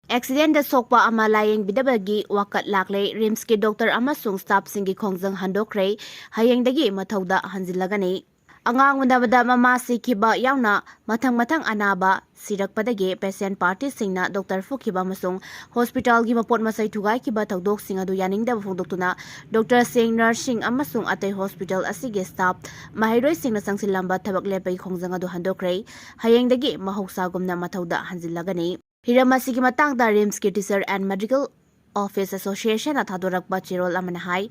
Accident Sokpa ama Laiyengbikhidre wakat lakle rims ki doctor amasung staff singi khongjang Sangdokkhre hayengdagi mathauda hanjillagani angang unabada mama sikhiba yauna mathang anaba sirakpadagi patient party singna doctor fukhiba amasung hospital gi mapot masai thugai kiba thaudok sing adu yaningda phongdoktuna doctor sing nursing amasung atai hospital asigi staff mahiroi singna sangsilamba thabak lepai khongjang adu Sangdokkhre hayengdagi mahoksagumna mathauda hanjillagani hyriba sigi matangda rims ki teacher and medical office association athadorakpa chirol amana hai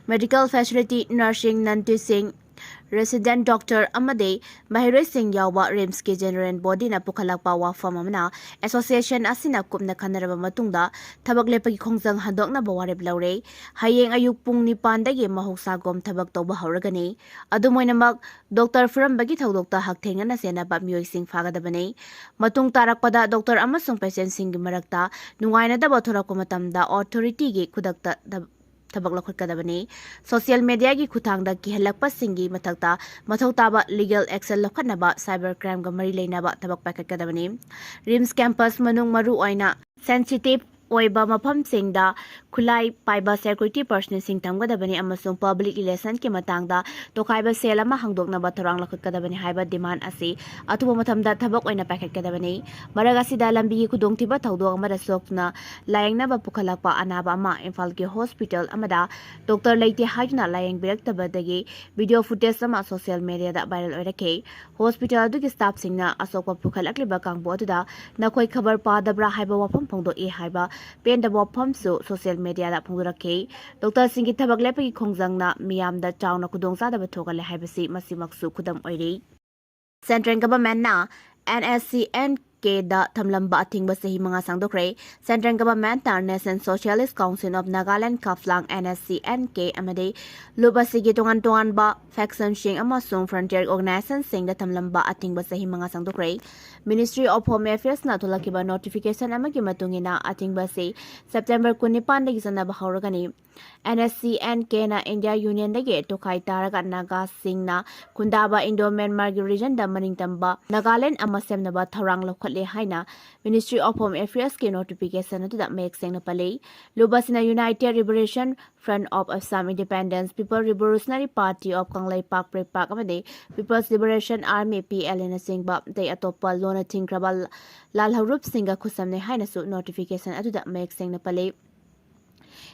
medical facility nursing non-teaching resident doctor amade mahiroi sing yawa rims ki general body na pukhalakpa wafam amana association asina kupna khanaraba matungda thabak lepagi khongjang handokna bawareb laure hayeng ayuk pung 9 dagi mahoksagom thabak toba hauragani adumoinamak doctor fngbigani thodokta hakthengana sena ba mioi sing fagadabane matung tarakpada doctor amasung patient sing gi marakta nungaina da bathorakpa matamda authority gi kudakta tabak lakhotkadabani social media gi khuthangda kihalakpa singi mathakta mathau taba legal action lakhanaba cyber crime ga mari leinaba tabak pakatkadabani rims campus manung maru oina sensitive oiba mafam singda khulai paiba security personnel sing tamgadabani amasung public relation ki matangda tokhaiba sel ama hangdoknaba tharang lakhotkadabani haiba demand asi atuba mathamda thabak oina pakatgadabani maraga sida lambi gi khudongthiba thaudok amada sokna layengnaba pukhalakpa anaba ama imphal ki hospital amada doctor leite haina layengbikhidre video footage ama social media da viral oirake hospital adu ki staff singna asokpa pukhalakliba kangbo aduda nakhoi khabar padabra haiba wafam phongdo e haiba Penda Wapamsu social media da Pungurake, Dr. Singi Tabak Lepaki Kongjangna, Miam da Town of Kudongsa da Batoga Habasi, Masimaksu Kudam Oiri. Central Government na Nscn da Thamlamba Athingba sahi mga Sangdokkhre Central Government tar National Socialist Council of Nagaland Kaflang Nscn amade luba sigi tongan ba faction sing amasung frontier organization sing da Thamlamba Athingba sahi mga Sangdokkhre Ministry of Home Affairs na tulakiba notification amagi matungina Athingba se September 19 dagi sanaba hauragani Nscn na India Union dagi tokai taraga naga singna kundaba Indo-Myanmar region da maningtamba Nagaland amasem na ba tharang lokhatle haina Ministry of Home Affairs ke notification atu da mek seng na pale lubasina United Liberation Front of Assam Independence People Revolutionary Party of Kanglai Park Prepak amade People's Liberation Army PLN na singba dai atopa lona thingraba lalharup singa khusamne haina su notification atu da mek seng na pale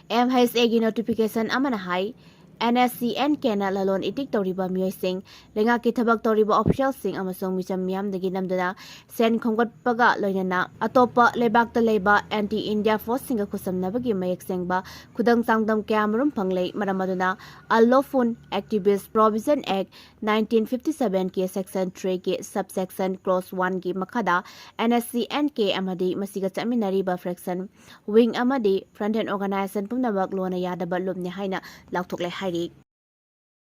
MHA gi notification amana hai Nscn na lalon itik toriba miyoi sing lenga ki thabak toriba official sing amasong misam miyam dagi namdana sen khonggatpaga loinana atopa lebak ta leba anti India force singa khusamnabagi mayek sengba khudang sangdam kyamarum phanglei maramaduna allofun activist provision act 1957 ke section 3 ke subsection clause 1 ki makhada Nscn amadi masiga chaminariba fraction wing amadi front end organization pumnabak lona yadaba lumne haina lakthokle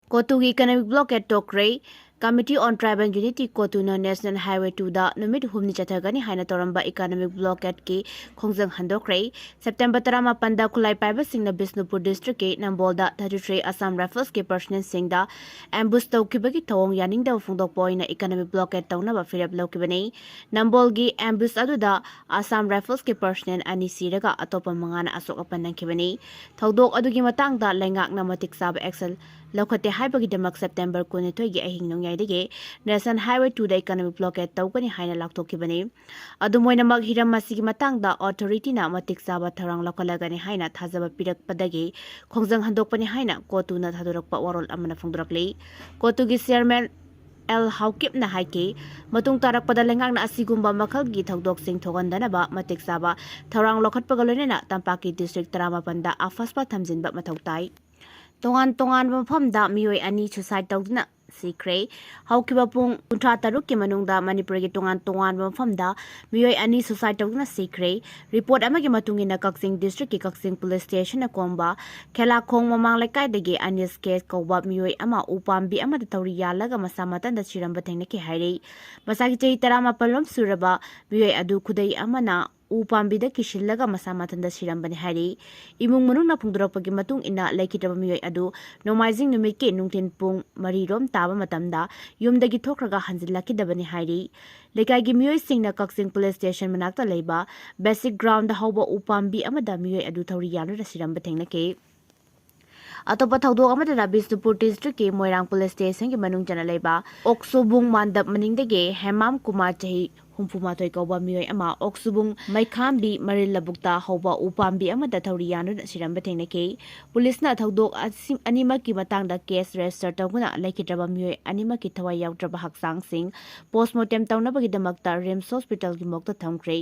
Kuki economic blockade Tokre Committee on Tribal Unity Kotuna National Highway 2 da numit humni chathagani haina toramba economic blockade ki khongjang Sangdokkhre September 18 da khulai paiba singna Bisnupur district ke Nambol da 33 Assam Rifles ke personnel singda ambush tawkibagi thawong yaning da phungdok poina economic blockade tawna ba firab lawkibani Nambol gi ambush adu da Assam Rifles ke personnel ani siraga atopa mangana asok apanangkibani thaudok adugi matang da lengak na matik sab excel Lokhate Highway Demak September 22 gi ahing nong yaidege National Highway 2 da economic blockade tawkani haina laktokibani adumoina mag hyriba sigi matangda authority na matik saba tharang lakalagani haina thajaba pirakpadagi khongjang handokpani haina kotuna thadorakpa warol amana phongdorakle kotugi chairman L Haukip na haike matung tarakpada lengak na asigumba makhlgi thaudok sing thogandanaba matik saba tharang lokhatpaga loinena Tampaki district 18 da afaspa thamjinba mathautai Tongan mafamda mioi ani suicide tawduna sikre haukiba pung 36 ki manungda Manipur gi tongan mafamda mioi ani suicide tawduna sikre report amagi matungina Kaksing district ki Kaksing police station na komba khela khong mamang lekai dagi anis case koba mioi ama upambi ama tawri yalaga masamatan da chiramba thengna ki haire masagi chei 18 suraba mioi adu khudai amana ꯎ ꯄꯥꯝꯕꯤꯗ ꯀꯤꯁꯤꯜꯂꯒ ꯃꯁꯥ ꯃꯊꯟꯇ ꯁꯤꯔꯝꯕꯅꯤ ꯍꯥꯏꯔꯤ ꯏꯃꯨꯡ ꯃꯅꯨꯡꯅ ꯐꯣꯡꯗꯣꯔꯛꯄꯒꯤ ꯃꯇꯨꯡ ꯏꯟꯅ ꯂꯩꯈꯤꯗ꯭ꯔꯕ ꯃꯤꯑꯣꯏ ꯑꯗꯨ ꯅꯣꯡꯃꯥꯏꯖꯤꯡ ꯅꯨꯃꯤꯠꯀꯤ ꯅꯨꯡꯊꯤꯜ ꯄꯨꯡ 4 ꯇꯥꯕ ꯃꯇꯝꯗ ꯌꯨꯝꯗꯒꯤ ꯊꯣꯛꯈ꯭ꯔꯒ ꯍꯟꯖꯤꯜꯂꯛꯈꯤꯗꯕꯅꯤ ꯍꯥꯏꯔꯤ ꯂꯩꯀꯥꯏꯒꯤ ꯃꯤꯑꯣꯏꯁꯤꯡꯅ ꯀꯛꯆꯤꯡ ꯄꯨꯂꯤꯁ ꯁ꯭ꯇꯦꯁꯟ ꯃꯅꯥꯛꯇ ꯂꯩꯕ ꯕꯦꯁꯤꯛ ꯒ꯭ꯔꯥꯎꯟꯗ ꯍꯧꯕ ꯎ ꯄꯥꯝꯕꯤ ꯑꯃꯗ ꯃꯤꯑꯣꯏ ꯑꯗꯨ ꯊꯧꯔꯤ ꯌꯥꯜꯂꯨꯔ ꯁꯤꯔꯝꯕ ꯊꯦꯡꯅꯈꯤ ꯑꯇꯣꯞꯄ ꯊꯧꯗꯣꯛ ꯑꯃꯗꯅ ꯕꯤꯁꯅꯨꯄꯨꯔ ꯗꯤꯁꯇ꯭ꯔꯤꯛꯀꯤ ꯃꯣꯏꯔꯥꯡ ꯄꯨꯂꯤꯁ ꯁ꯭ꯇꯦꯁꯟꯒꯤ ꯃꯅꯨꯡ ꯆꯟꯅ ꯂꯩꯕ ꯑꯣꯛꯁꯨꯕꯨꯡ ꯃꯥꯟꯗꯞ ꯃꯅꯤꯡꯗꯒꯤ ꯍꯦꯃꯥꯝ ꯀꯨꯃꯥꯔ ꯆꯍꯤ 64 ꯀꯧꯕ ꯃꯤꯑꯣꯏ ꯑꯃ ꯑꯣꯛꯁꯨꯕꯨꯡ ꯃꯩꯈꯥꯝꯕꯤ ꯃꯔꯤꯜ ꯂꯧꯕꯨꯛꯇ ꯍꯧꯕ ꯎ ꯄꯥꯝꯕꯤ ꯑꯃꯗ ꯊꯧꯔꯤ ꯌꯥꯟꯗꯨꯅ ꯁꯤꯔꯝꯕ ꯊꯦꯡꯅꯈꯤ ꯄꯨꯂꯤꯁꯅ ꯊꯧꯗꯣꯛ ꯑꯅꯤꯃꯛꯀꯤ ꯃꯇꯥꯡꯗ ꯀꯦꯁ ꯔꯦꯖꯤꯁꯇꯔ ꯇꯧꯗꯨꯅ ꯂꯩꯈꯤꯗ꯭ꯔꯕ ꯃꯤꯑꯣꯏ ꯑꯅꯤꯃꯛꯀꯤ ꯊꯋꯥꯏ ꯌꯥꯎꯗ꯭ꯔꯕ ꯍꯛꯆꯥꯡꯁꯤꯡ ꯄꯣꯁꯠꯃꯣꯔꯇꯦꯝ ꯇꯧꯅꯕꯒꯤꯗꯃꯛꯇ ꯔꯤꯝꯁ ꯍꯣꯁꯄꯤꯇꯥꯜꯒꯤ ꯃꯣꯛꯇ ꯊꯝꯈ꯭ꯔꯦ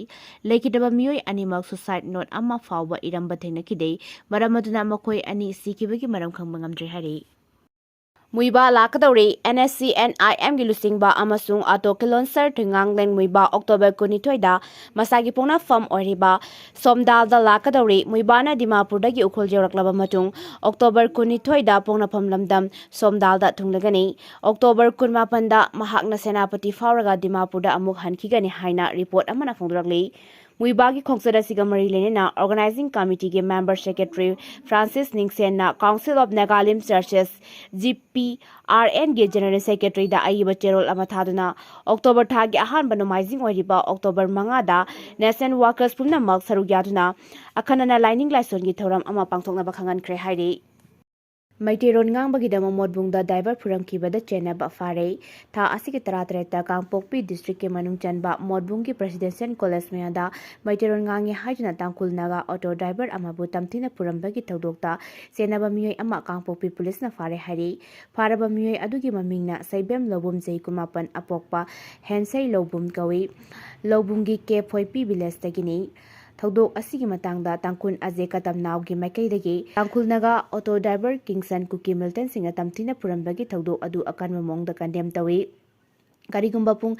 ꯂꯩꯈꯤꯗ꯭ꯔꯕ ꯃꯤꯑꯣꯏ ꯑꯅꯤꯃꯛ ꯁꯨꯁꯥꯏꯠ ꯅꯣꯠ ꯑꯃ ꯐꯥꯎꯕ ꯏꯔꯝꯕ ꯊꯦꯡꯅꯈꯤꯗꯦ ꯃꯔꯝ ꯑꯗꯨꯅ ꯃꯈꯣꯏ ꯑꯅꯤ ꯁꯤꯈꯤꯕꯒꯤ ꯃꯔꯝ ꯈꯪꯕ ꯉꯝꯗ꯭ꯔꯦ ꯍꯥꯏꯔꯤ ꯃꯨꯏꯕꯥ ꯂꯥꯛꯀꯗꯧꯔꯤ Nscn IMꯒꯤ ꯂꯨꯆꯤꯡꯕ ꯑꯃꯁꯨꯡ ꯑꯣꯇꯣ ꯀꯤꯂꯣꯟꯁꯔ ꯊꯣꯏꯉꯥꯡꯂꯦꯟ ꯃꯨꯏꯕꯥ ꯑꯣꯛꯇꯣꯕꯔ 22ꯗ ꯃꯁꯥꯒꯤ ꯄꯣꯛꯅꯐꯝ ꯑꯣꯏꯔꯤꯕ ꯁꯣꯝꯗꯥꯜꯗ ꯂꯥꯛꯀꯗꯧꯔꯤ ꯃꯨꯏꯕꯥꯅ ꯗꯤꯃꯥꯄꯨꯔꯗꯒꯤ ꯎꯈ꯭ꯔꯨꯜ ꯌꯧꯔꯛꯂꯕ ꯃꯇꯨꯡ ꯑꯣꯛꯇꯣꯕꯔ 22ꯗ ꯄꯣꯛꯅꯐꯝ ꯂꯝꯗꯝ ꯁꯣꯝꯗꯥꯜꯗ ꯊꯨꯡꯂꯒꯅꯤ ꯑꯣꯛꯇꯣꯕꯔ 18ꯗ ꯃꯍꯥꯛꯅ ꯁꯦꯅꯥꯄꯇꯤ ꯐꯥꯎꯔꯒ ꯗꯤꯃꯥꯄꯨꯔꯗ ꯑꯃꯨꯛ ꯍꯟꯈꯤꯒꯅꯤ ꯍꯥꯏꯅ ꯔꯤꯄꯣꯔꯠ ꯑꯃꯅ ꯐꯣꯡꯗꯣꯔꯛꯂꯤ ꯃꯨꯏꯕꯥꯒꯤ ꯈꯣꯡꯆꯠ ꯑꯁꯤꯒ ꯃꯔꯤ ꯂꯩꯅꯅ ꯑꯣꯔꯒꯅꯥꯏꯖꯤꯡ ꯀꯃꯤꯇꯤꯒꯤ ꯃꯦꯝꯕꯔ ꯁꯦꯀ꯭ꯔꯦꯇꯔꯤ ꯐ꯭ꯔꯥꯟꯁꯤꯁ ꯅꯤꯡꯁꯦꯟꯅ ꯀꯥꯎꯟꯁꯤꯜ ꯑꯣꯐ ꯅꯥꯒꯥꯂꯤꯝ ꯆꯔꯆꯦꯁ GPRNꯒꯤ ꯖꯦꯅꯔꯦꯜ ꯁꯦꯀ꯭ꯔꯦꯇꯔꯤꯗ ꯑꯏꯕ ꯆꯦꯔꯣꯜ ꯑꯃ ꯊꯥꯗꯨꯅ ꯑꯣꯛꯇꯣꯕꯔ ꯊꯥꯒꯤ ꯑꯍꯥꯟꯕ ꯅꯣꯡꯃꯥꯏꯖꯤꯡ ꯑꯣꯏꯔꯤꯕ ꯑꯣꯛꯇꯣꯕꯔ 5ꯗ ꯅꯦꯁꯅꯦꯜ ꯋꯥꯔꯀꯔꯁ ꯄꯨꯝꯅꯃꯛ ꯁꯔꯨꯛ ꯌꯥꯗꯨꯅ ꯑꯈꯟꯅꯅ ꯂꯥꯏꯅꯤꯡ ꯂꯥꯏꯁꯣꯟꯒꯤ ꯊꯧꯔꯝ ꯑꯃ ꯄꯥꯡꯊꯣꯛꯅꯕ ꯈꯪꯍꯟꯈ꯭ꯔꯦ ꯍꯥꯏꯔꯤ ꯃꯩꯇꯩꯔꯣꯟ ꯉꯥꯡꯕꯒꯤꯗꯃꯛ ꯃꯣꯠꯕꯨꯡꯗ ꯗ꯭राꯏꯚꯔ ꯐꯨꯔꯝꯈꯤꯕꯗ ꯆꯦꯟꯅꯕ ꯐꯥꯔꯦ ꯊꯥ ꯑꯁꯤꯒꯤ 18ꯇ ꯀꯥꯡꯄꯣꯛꯄꯤ ꯗꯤꯁꯇ꯭ꯔꯤꯛꯀꯤ ꯃꯅꯨꯡ ꯆꯟꯕ ꯃꯣꯠꯕꯨꯡꯒꯤ ꯄ꯭ꯔꯦꯁꯤꯗꯦꯟꯁꯤꯌꯦꯜ ꯀꯣꯂꯦꯖ ꯃꯌꯥꯗ ꯃꯩꯇꯩꯔꯣꯟ ꯉꯥꯡꯉꯤ ꯍꯥꯏꯗꯨꯅ ꯇꯥꯡꯈꯨꯜ ꯅꯥꯒꯥ ꯑꯣꯇꯣ ꯗ꯭राꯏꯚꯔ ꯑꯃꯕꯨ ꯇꯝꯊꯤꯅ ꯄꯨꯔꯝꯕꯒꯤ ꯊꯧꯗꯣꯛꯇ ꯆꯦꯟꯅꯕ ꯃꯤꯑꯣꯏ ꯑꯃ ꯀꯥꯡꯄꯣꯛꯄꯤ ꯄꯨꯂꯤꯁꯅ ꯐꯥꯔꯦ ꯍꯥꯏꯔꯤ ꯐꯥꯔꯕ ꯃꯤꯑꯣꯏ ꯑꯗꯨꯒꯤ ꯃꯃꯤꯡꯅ ꯁꯩꯕꯦꯝ ꯂꯧꯕꯨꯝ ꯆꯍꯤ 19 ꯑꯄꯣꯛꯄ ꯍꯦꯟꯁꯩ ꯂꯧꯕꯨꯝ ꯀꯧꯏ ꯂꯧꯕꯨꯝꯒꯤ ꯀꯦ.ꯐꯣꯏꯄꯤ ꯚꯤꯂꯦꯖꯇꯒꯤꯅꯤ ꯊꯧꯗꯣꯛ ꯑꯁꯤꯒꯤ ꯃꯇꯥꯡꯗ ꯇꯥꯡꯈꯨꯜ ꯑꯖꯦ ꯀꯇꯝꯅꯥꯎꯒꯤ ꯃꯥꯏꯀꯩꯗꯒꯤ ꯇꯥꯡꯈꯨꯜ ꯅꯥꯒꯥ ꯑꯣꯇꯣ ꯗ꯭राꯏꯚꯔ ꯀꯤꯡꯁꯟ ꯀꯨꯀꯤ ꯃꯤꯂꯤꯇꯦꯟꯁꯤꯡꯅ ꯇꯝꯊꯤꯅ ꯄꯨꯔꯝꯕꯒꯤ ꯊꯧꯗꯣꯛ ꯑꯗꯨ ꯑꯀꯟꯕ ꯃꯑꯣꯡꯗ ꯀꯟꯗꯦꯝ ꯇꯧꯏ ꯀꯔꯤꯒꯨꯝꯕ ꯄꯨꯡ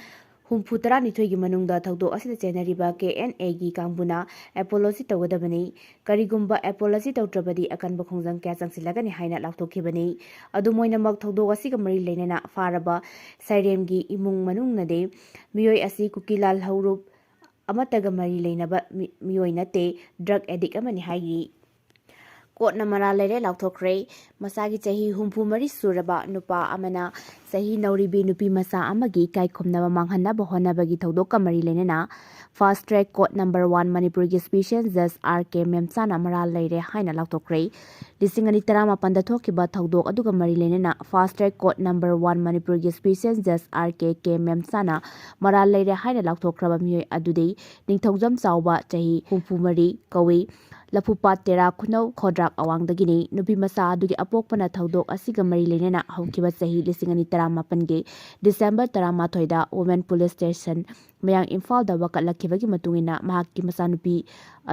40-12ꯒꯤ ꯃꯅꯨꯡꯗ ꯊꯧꯗꯣꯛ ꯑꯁꯤꯗ ꯆꯦꯟꯅꯔꯤꯕ KNAꯒꯤ ꯀꯥꯡꯕꯨꯅ ꯑꯦꯄꯣꯂꯣꯖꯤ ꯇꯧꯒꯗꯕꯅꯤ ꯀꯔꯤꯒꯨꯝꯕ ꯑꯦꯄꯣꯂꯣꯖꯤ ꯇꯧꯗ꯭ꯔꯕꯗꯤ ꯑꯀꯟꯕ ꯈꯣꯡꯖꯪ ꯀꯌꯥ ꯆꯪꯁꯤꯜꯂꯒꯅꯤ ꯍꯥꯏꯅ ꯂꯥꯎꯊꯣꯛꯈꯤꯕꯅꯤ ꯑꯗꯨꯝꯑꯣꯏꯅꯃꯛ ꯊꯧꯗꯣꯛ ꯑꯁꯤꯒ ꯃꯔꯤ ꯂꯩꯅꯅ ꯐꯥꯔꯕ ꯁꯩꯔꯦꯝꯒꯤ ꯏꯃꯨꯡ ꯃꯅꯨꯡꯅꯗꯤ ꯃꯤꯑꯣꯏ ꯑꯁꯤ ꯀꯨꯀꯤꯂꯥꯜ ꯍꯧꯔꯨꯞ ꯑꯃꯠꯇꯒ ꯃꯔꯤ ꯂꯩꯅꯕ ꯃꯤꯑꯣꯏ ꯅꯠꯇꯦ ꯗ꯭ꯔꯒ ꯑꯦꯗꯤꯛ ꯑꯃꯅꯤ ꯍꯥꯏꯔꯤ ꯀꯣꯔꯠꯅ ꯃꯔꯥꯜ ꯂꯩꯔꯦ ꯂꯥꯎꯊꯣꯛꯈ꯭ꯔꯦ ꯃꯁꯥꯒꯤ ꯆꯍꯤ 64 ꯁꯨꯔꯕ ꯅꯨꯄꯥ ꯑꯃꯅ ꯆꯍꯤ ꯅꯧꯔꯤꯕꯤ ꯅꯨꯄꯤ ꯃꯆꯥ ꯑꯃꯒꯤ ꯏꯀꯥꯏꯈꯨꯝꯅꯕ ꯃꯥꯡꯍꯟꯅꯕ ꯍꯣꯠꯅꯕꯒꯤ ꯊꯧꯗꯣꯛꯀ ꯃꯔꯤ ꯂꯩꯅꯅ ꯐꯥꯁꯠ ꯇ꯭ꯔꯦꯛ ꯀꯣꯔꯠ ꯅꯝꯕꯔ 1 ꯃꯅꯤꯄꯨꯔꯒꯤ ꯁ꯭ꯄꯦꯁꯤꯌꯦꯜ ꯖꯖ R.K. ꯃꯦꯝꯆꯥꯅ ꯃꯔꯥꯜ ꯂꯩꯔꯦ ꯍꯥꯏꯅ ꯂꯥꯎꯊꯣꯛꯈ꯭ꯔꯦ 2018ꯗ ꯊꯣꯛꯈꯤꯕ ꯊꯧꯗꯣꯛ ꯑꯗꯨꯒ ꯃꯔꯤ ꯂꯩꯅꯅ ꯐꯥꯁꯠ ꯇ꯭ꯔꯦꯛ ꯀꯣꯔꯠ ꯅꯝꯕꯔ 1 ꯃꯅꯤꯄꯨꯔꯒꯤ ꯁ꯭ꯄꯦꯁꯤꯌꯦꯜ ꯖꯖ R.K. ꯃꯦꯝꯆꯥꯅ ꯃꯔꯥꯜ ꯂꯩꯔꯦ ꯍꯥꯏꯅ ꯂꯥꯎꯊꯣꯛꯈ꯭ꯔꯕ ꯃꯤꯑꯣꯏ ꯑꯗꯨꯗꯤ ꯅꯤꯡꯊꯧꯖꯝ ꯆꯥꯎꯕ ꯆꯍꯤ 64 ꯀꯧꯏ ꯂꯐꯨꯄꯥꯠ ꯇꯦꯔꯥ ꯈꯨꯅꯧ ꯈꯣꯗ꯭ꯔꯥꯛ ꯑꯋꯥꯡꯗꯒꯤꯅꯤ ꯅꯨꯄꯤ ꯃꯆꯥ ꯑꯗꯨꯒꯤ ꯑꯄꯣꯛꯄꯅ ꯊꯧꯗꯣꯛ ꯑꯁꯤꯒ ꯃꯔꯤ ꯂꯩꯅꯅ ꯍꯧꯈꯤꯕ ꯆꯍꯤ 2018ꯒꯤ ꯗꯤꯁꯦꯝꯕꯔ 13ꯗ ꯋꯨꯃꯦꯟ ꯄꯨꯂꯤꯁ ꯁ꯭ꯇꯦꯁꯟ ꯃꯌꯥꯡ ꯏꯝꯐꯥꯜꯗ ꯋꯥꯀꯠꯂꯛꯈꯤꯕꯒꯤ ꯃꯇꯨꯡꯏꯟꯅ ꯃꯍꯥꯛꯀꯤ ꯃꯆꯥꯅꯨꯄꯤ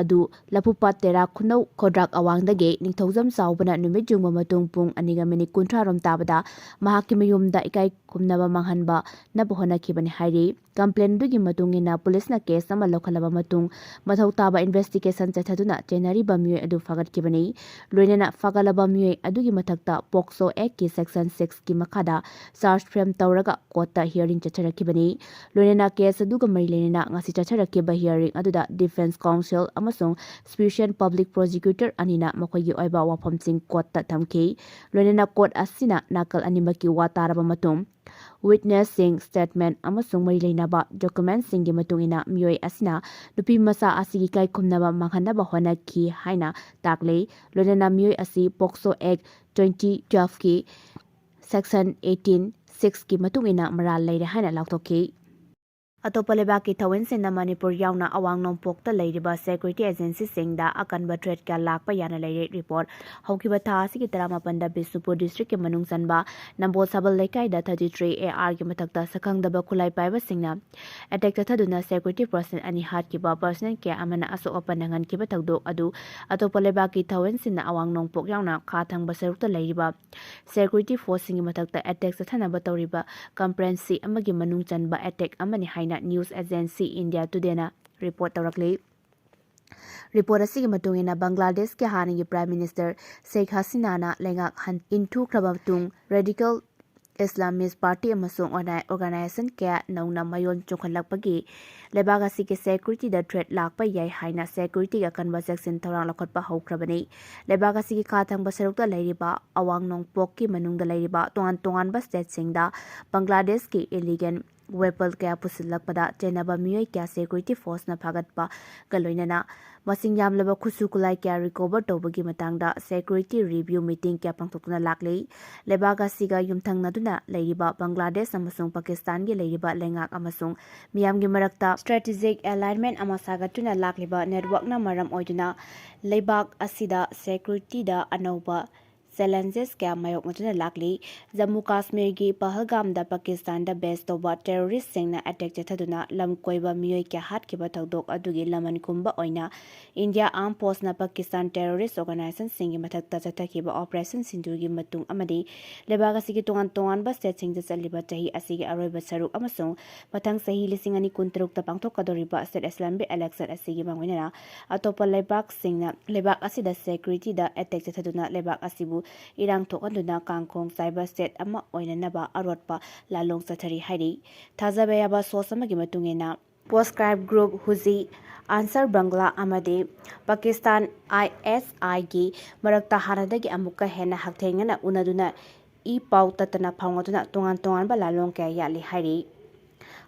ꯑꯗꯨ ꯂꯐꯨꯄꯥꯠ ꯇꯦꯔꯥ ꯈꯨꯅꯧ ꯈꯣꯗ꯭ꯔꯥꯛ ꯑꯋꯥꯡꯗꯒꯤ ꯅꯤꯡꯊꯧꯖꯝ ꯆꯥꯎꯕꯅ ꯅꯨꯃꯤꯠ ꯌꯨꯡꯕ ꯃꯇꯨꯡ ꯄꯨꯡ 2:30 ꯇꯥꯕꯗ ꯃꯍꯥꯛꯀꯤ ꯃꯌꯨꯝꯗ ꯏꯀꯥꯏ ꯈꯨꯝꯅꯕ ꯃꯥꯡꯍꯟꯕꯅꯕ ꯍꯣꯠꯅꯈꯤꯕꯅꯤ ꯍꯥꯏꯔꯤ ꯀꯝꯄ꯭ꯂꯦꯟ ꯑꯗꯨꯒꯤ ꯃꯇꯨꯡꯏꯟꯅ ꯄꯨꯂꯤꯁꯅ ꯀꯦꯁ ꯑꯃ ꯂꯧꯈꯠꯂꯕ ꯃꯇꯨꯡ ꯃꯊꯧ ꯇꯥꯕ ꯏꯟꯚꯦꯁꯇꯤꯒꯦꯁꯟ ꯆꯠꯊꯗꯨꯅ ꯆꯦꯟꯅꯔꯤꯕ ꯃꯤꯑꯣꯏ ꯑꯗꯨ ꯐꯥꯒꯠꯈꯤꯕꯅꯤ ꯂꯣꯏꯅꯅ ꯐꯥꯒꯠꯂꯕ ꯃꯤꯑꯣꯏ ꯑꯗꯨꯒꯤ ꯃꯊꯛꯇ ꯄꯣꯛꯁꯣ ꯑꯦꯛꯀꯤ ꯁꯦꯛꯁꯟ 6ꯀꯤ ꯃꯈꯥꯗ ꯆꯥꯔꯖ ꯐ꯭ꯔꯦꯝ ꯇꯧꯔꯒ ꯀꯣꯔꯠꯇ ꯍꯤꯌꯔꯤꯡ ꯆꯠꯊꯔꯛꯈꯤꯕꯅꯤ ꯂꯣꯏꯅꯅ ꯀꯦꯁ ꯑꯗꯨꯒ ꯃꯔꯤ ꯂꯩꯅꯅ ꯉꯁꯤ ꯆꯠꯊꯔꯛꯈꯤꯕ ꯍꯤꯌꯔꯤꯡ ꯑꯗꯨꯗ ꯗꯤꯐꯦꯟꯁ ꯀꯥꯎꯟꯁꯤꯜ ꯑꯃꯁꯨꯡ ꯁ꯭ꯄꯦꯁꯤꯌꯦꯜ ꯄꯕ꯭ꯂꯤꯛ ꯄ꯭ꯔꯣꯁꯤꯀ꯭ꯌꯨꯇꯔ ꯑꯅꯤꯅ ꯃꯈꯣꯏꯒꯤ ꯑꯣꯏꯕ ꯋꯥꯐꯝꯁꯤꯡ ꯀꯣꯔꯠꯇ ꯊꯝꯈꯤ ꯂꯣꯏꯅꯅ ꯀꯣꯔꯠ ꯑꯁꯤꯅ ꯅꯥꯀꯜ ꯑꯅꯤꯃꯛꯀꯤ ꯋꯥ ꯇꯥꯔꯕ ꯃꯇꯨꯡ ꯋꯤꯠꯅꯦꯁꯁꯤꯡ ꯁ꯭ꯇꯦꯠꯃꯦꯟꯠ ꯑꯃꯁꯨꯡ ꯃꯔꯤ ꯂꯩꯅꯕ ꯗꯣꯀꯨꯃꯦꯟꯠꯁꯤꯡꯒꯤ ꯃꯇꯨꯡꯏꯟꯅ ꯃꯤꯑꯣꯏ ꯑꯁꯤꯅ ꯅꯨꯄꯤ ꯃꯆꯥ ꯑꯁꯤꯒꯤ ꯏꯀꯥꯏꯈꯨꯝꯅꯕ ꯃꯥꯡꯍꯟꯅꯕ ꯍꯣꯠꯅꯈꯤ ꯍꯥꯏꯅ ꯇꯥꯛꯂꯤ ꯂꯣꯏꯅꯅ ꯃꯤꯑꯣꯏ ꯑꯁꯤ ꯄꯣꯛꯁꯣ ꯑꯦꯛ 2012ꯀꯤ ꯁꯦꯛꯁꯟ 18(6)ꯀꯤ ꯃꯇꯨꯡꯏꯟꯅ ꯃꯔꯥꯜ ꯂꯩꯔꯦ ꯍꯥꯏꯅ ꯂꯥꯎꯊꯣꯛꯈꯤ ꯑꯇꯣꯞꯄ ꯂꯩꯕꯥꯛꯀꯤ ꯊꯧꯑꯣꯏꯟꯁꯤꯡꯅ ꯃꯅꯤꯄꯨꯔ ꯌꯥꯎꯅ ꯑꯋꯥꯡ ꯅꯣꯡꯄꯣꯛꯇ ꯂꯩꯔꯤꯕ ꯁꯦꯀ꯭ꯌꯨꯔꯤꯇꯤ ꯑꯦꯖꯦꯟꯁꯤꯁꯤꯡꯗ ꯑꯀꯟꯕ ꯊ꯭ꯔꯦꯠ ꯀꯌꯥ ꯂꯥꯛꯄ ꯌꯥꯅ ꯂꯩꯔꯦ ꯔꯤꯄꯣꯔꯠ ꯍꯧꯈꯤꯕ ꯊꯥ ꯑꯁꯤꯒꯤ 18ꯗ ꯕꯤꯁꯅꯨꯄꯨꯔ ꯗꯤꯁꯇ꯭ꯔꯤꯛꯀꯤ ꯃꯅꯨꯡ ꯆꯟꯕ ꯅꯝꯕꯣꯜ ꯁꯥꯕꯜ ꯂꯩꯀꯥꯏꯗ 33 ARꯒꯤ ꯃꯊꯛꯇ ꯁꯛꯈꯪꯗꯕ ꯈꯨꯠꯂꯥꯏ ꯄꯥꯏꯕꯁꯤꯡꯅ ꯑꯦꯇꯦꯛ ꯆꯠꯊꯗꯨꯅ ꯁꯦꯀ꯭ꯌꯨꯔꯤꯇꯤ ꯄꯔꯁꯟ 2 ꯍꯥꯠꯈꯤꯕ ꯄꯔꯁꯅꯦꯜ ꯀꯌꯥ ꯑꯃꯅ ꯑꯁꯣꯛ ꯑꯄꯟ ꯅꯪꯍꯟꯈꯤꯕ ꯊꯧꯗꯣꯛ ꯑꯗꯨ ꯑꯇꯣꯞꯄ ꯂꯩꯕꯥꯛꯀꯤ ꯊꯧꯑꯣꯏꯟꯁꯤꯡꯅ ꯑꯋꯥꯡ ꯅꯣꯡꯄꯣꯛ ꯌꯥꯎꯅ ꯈꯥ ꯊꯪꯕ ꯁꯔꯨꯛꯇ ꯂꯩꯔꯤꯕ ꯁꯦꯀ꯭ꯌꯨꯔꯤꯇꯤ ꯐꯣꯔꯁꯁꯤꯡꯒꯤ ꯃꯊꯛꯇ ꯑꯦꯇꯦꯛ ꯆꯠꯊꯅꯕ ꯇꯧꯔꯤꯕ ꯀꯝꯄ꯭ꯔꯦꯟꯁꯤ ꯑꯃꯒꯤ ꯃꯅꯨꯡ ꯆꯟꯕ ꯑꯦꯇꯦꯛ ꯑꯃꯅꯤ ꯍꯥꯏꯅ ꯅ꯭ꯌꯨꯁ ꯑꯦꯖꯦꯟꯁꯤ ꯏꯟꯗꯤꯌꯥ ꯇꯨꯗꯦꯅ ꯔꯤꯄꯣꯔꯠ ꯇꯧꯔꯛꯂꯤ ꯔꯤꯄꯣꯔꯠ ꯑꯁꯤꯒꯤ ꯃꯇꯨꯡꯏꯟꯅ ꯕꯪꯒ꯭ꯂꯥꯗꯦꯁꯀꯤ ꯍꯥꯟꯅꯒꯤ ꯄ꯭ꯔꯥꯏꯝ ꯃꯤꯅꯤꯁꯇꯔ ꯁꯦꯈ ꯍꯁꯤꯅꯥꯅ ꯂꯩꯉꯥꯛ ꯏꯟꯊꯨꯈ꯭ꯔꯕ ꯃꯇꯨꯡ radical Islamist Party amasung organization kaya nauna mayon chungkhalakpagi leibak asigi security da threat lakpa yai haina security ga conversation thorang lakhotpa haukrabani leibak asigi kha thangba sarukta leiriba awang nongpok ki manungda leiriba tongan ba state singda Bangladesh ki illegal weapon kaya pusilakpada chenaba miyoi kya security force na phagatpa galoinana masing yamlaba khusu kulai kya recover tobagi matangda security review meeting kya pangthokna lakli leibak asiga yumthangnaduna leiriba Bangladesh amasung Pakistan gi leiriba lengak amasung miyamgi marakta strategic alignment ama sagatuna lakliba network na maram oiduna leibak asida security da anouba challenges kya mayok matuna lakli Jammu Kashmir gi Pahalgam da Pakistan da base toba terrorist singna attack chathaduna lamkoiba miyoi kya hat kiba thodok adugi laman kumba oina India Armed Force na Pakistan terrorist organization singi mathakta chathakiba operation sindugi matung amadi lebaga sigi tongan ba state sing chaliba chahi asigi aroiba saruk amasung mathang sahi lising ani kuntruk ta pangthok kadoriba state Islamic election asigi mangoina atopa lebak singna lebak asida security da attack chathaduna lebak asibu irang thokanduna kangkhong cyber state ama oinanaba arotpa lalong chathari hairi thajabeyaba sosamagi matungena proscribed group huzi answer bangla amade Pakistan ISI gi marakta hanadagi amuka hena hakthengana unaduna I pau tatana phawngaduna tongan ba lalong kaya yali hairi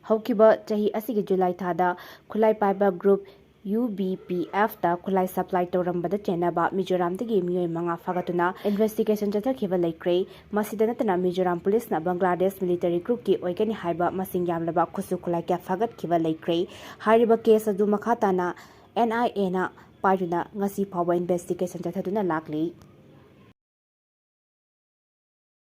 haukiba chahi asigi July thada khulai paiba group UBPF da khulai supply torambada chenaba Mizoram dagi miyoi manga fagatuna investigation chathakhiba laikre masida natana Mizoram police na Bangladesh military group ki oigani haiba masing yamlaba khusu khulai kya fagat khiba laikre hyriba case adu makhata na NIA na paiduna ngasi phawa investigation chathaduna lakli